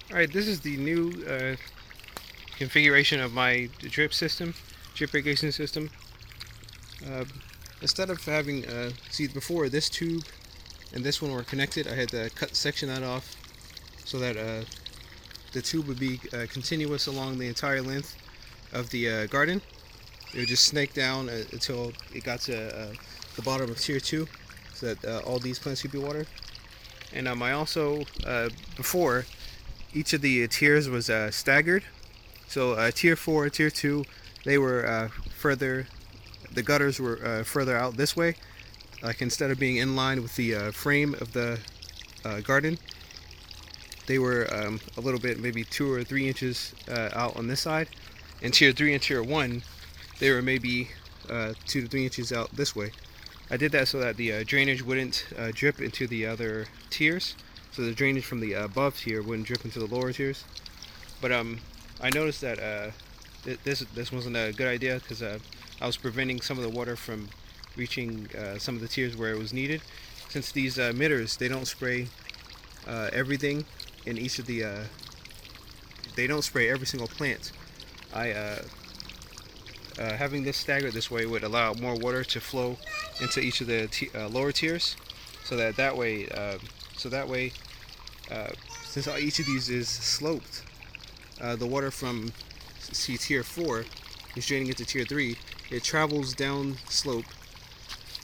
Alright, this is the new configuration of my drip irrigation system. Uh, Instead of having, see before this tube and this one were connected, I had to section that off so that the tube would be continuous along the entire length of the garden. It would just snake down until it got to the bottom of tier 2 so that all these plants could be watered. And I also, before, each of the tiers was staggered. So tier 4, tier 2, they were further, the gutters were further out this way. Like instead of being in line with the frame of the garden, they were a little bit, maybe 2 or 3 inches out on this side. And tier 3 and tier 1, they were maybe 2 to 3 inches out this way. I did that so that the drainage wouldn't drip into the other tiers. So the drainage from the above tier wouldn't drip into the lower tiers. But I noticed that this wasn't a good idea because I was preventing some of the water from reaching some of the tiers where it was needed. Since these emitters, they don't spray everything in each of the, they don't spray every single plant. Having this staggered this way would allow more water to flow into each of the lower tiers, so that way, since each of these is sloped, the water from tier 4 is draining into tier 3. It travels down slope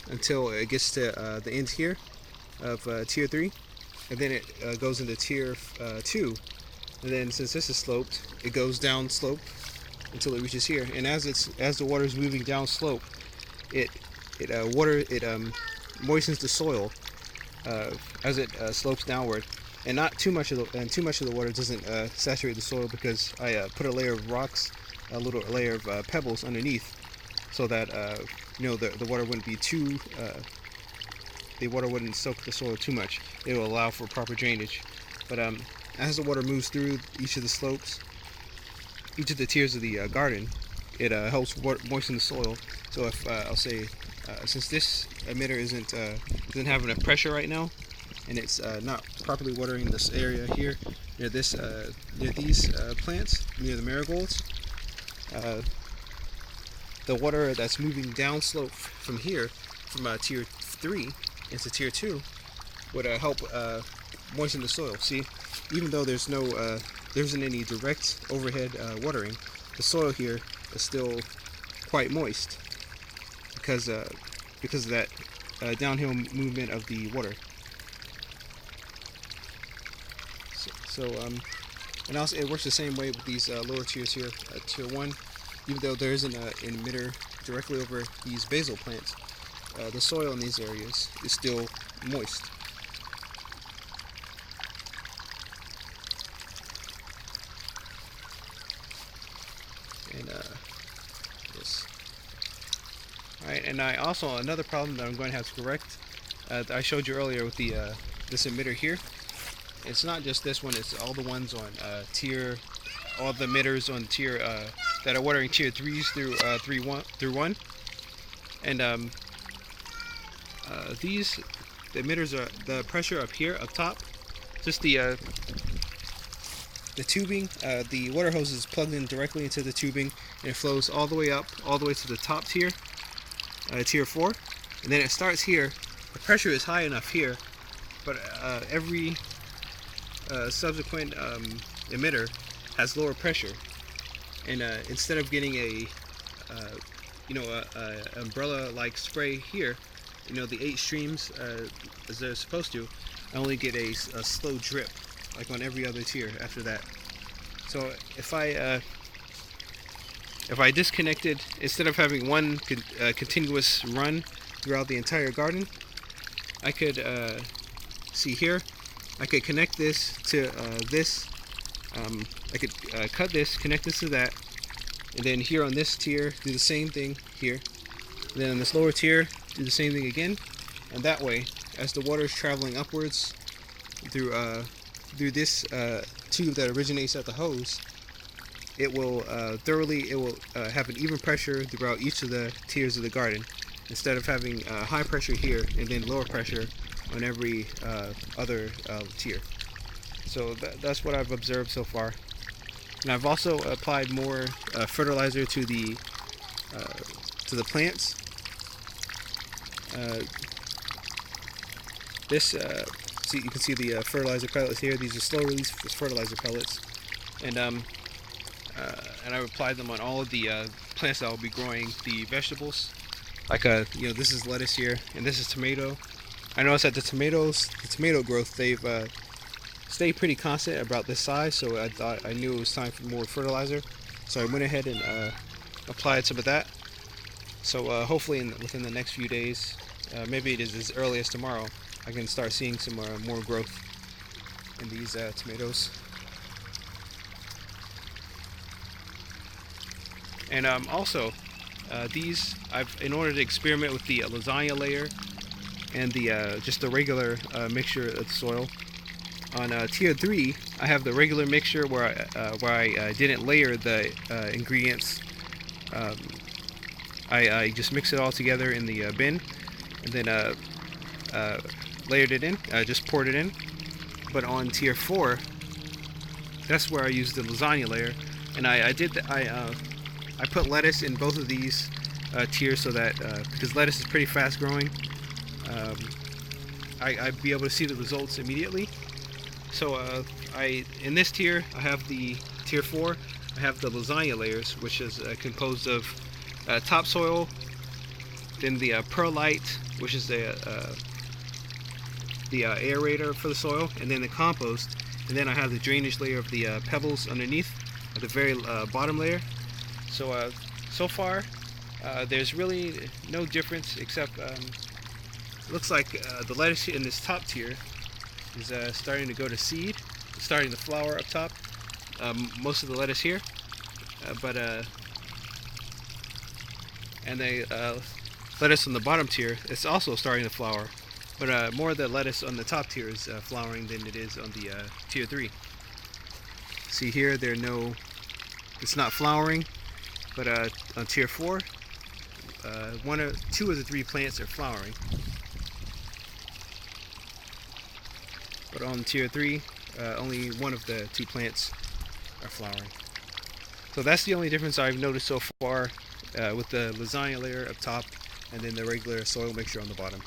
until it gets to the end here of tier 3, and then it goes into tier 2. And then since this is sloped, it goes down slope until it reaches here. And as the water is moving down slope, it moistens the soil as it slopes downward. And not too much of the water doesn't saturate the soil because I put a layer of rocks, a little layer of pebbles underneath, so that the water wouldn't be too the water wouldn't soak the soil too much. It will allow for proper drainage. But as the water moves through each of the slopes, each of the tiers of the garden, it helps moisten the soil. So if I'll say, since this emitter doesn't have enough pressure right now, and it's not properly watering this area here near these plants, near the marigolds, the water that's moving down slope from here, from tier 3 into tier 2, would help moisten the soil. See, even though there isn't any direct overhead watering, the soil here is still quite moist because of that downhill movement of the water. And also it works the same way with these lower tiers here. Tier 1, even though there isn't an emitter directly over these basil plants, the soil in these areas is still moist. And yes. Alright, and another problem that I'm going to have to correct, that I showed you earlier with the this emitter here. It's not just this one, it's all the ones on all the emitters on tier that are watering tier 3s through 1. And the emitters are the pressure up here, up top, just the tubing, the water hose is plugged in directly into the tubing, and it flows all the way up, all the way to the top tier, tier 4, and then it starts here. The pressure is high enough here, but every subsequent emitter has lower pressure, and instead of getting a umbrella-like spray here, the 8 streams as they're supposed to, I only get a slow drip, like on every other tier after that. So if I disconnected, instead of having one continuous run throughout the entire garden, I could see here, I could connect this to this. I could cut this, connect this to that, and then here on this tier, do the same thing here. And then on this lower tier, do the same thing again. And that way, as the water is traveling upwards through this tube that originates at the hose, it will have an even pressure throughout each of the tiers of the garden, instead of having high pressure here and then lower pressure on every other tier. So that's what I've observed so far. And I've also applied more fertilizer uh, to the plants. Uh, this see, you can see the fertilizer pellets here. These are slow release fertilizer pellets, and and I've applied them on all of the plants that I'll be growing the vegetables. Like this is lettuce here, and this is tomato. I noticed that the tomato growth, they've stayed pretty constant about this size. So I knew it was time for more fertilizer. So I went ahead and applied some of that. So hopefully within the next few days, maybe it is as early as tomorrow, I can start seeing some more growth in these tomatoes. And also, in order to experiment with the lasagna layer and the just the regular mixture of the soil. On tier 3, I have the regular mixture where I didn't layer the ingredients. Um, I just mixed it all together in the bin, and then layered it in. Just poured it in. But on tier 4, that's where I used the lasagna layer, and I put lettuce in both of these tiers so that because lettuce is pretty fast growing, I'd be able to see the results immediately. So in this tier, I have the tier 4. I have the lasagna layers, which is composed of topsoil, then the perlite, which is the aerator for the soil, and then the compost, and then I have the drainage layer of the pebbles underneath at the very bottom layer. So so far, there's really no difference except it looks like the lettuce in this top tier is starting to go to seed, starting to flower up top. Most of the lettuce here, and the lettuce on the bottom tier, it's also starting to flower. But more of the lettuce on the top tier is flowering than it is on the tier 3. See here, it's not flowering, but on tier 4, two of the 3 plants are flowering. But on tier 3, only one of the 2 plants are flowering. So that's the only difference I've noticed so far with the lasagna layer up top and then the regular soil mixture on the bottom.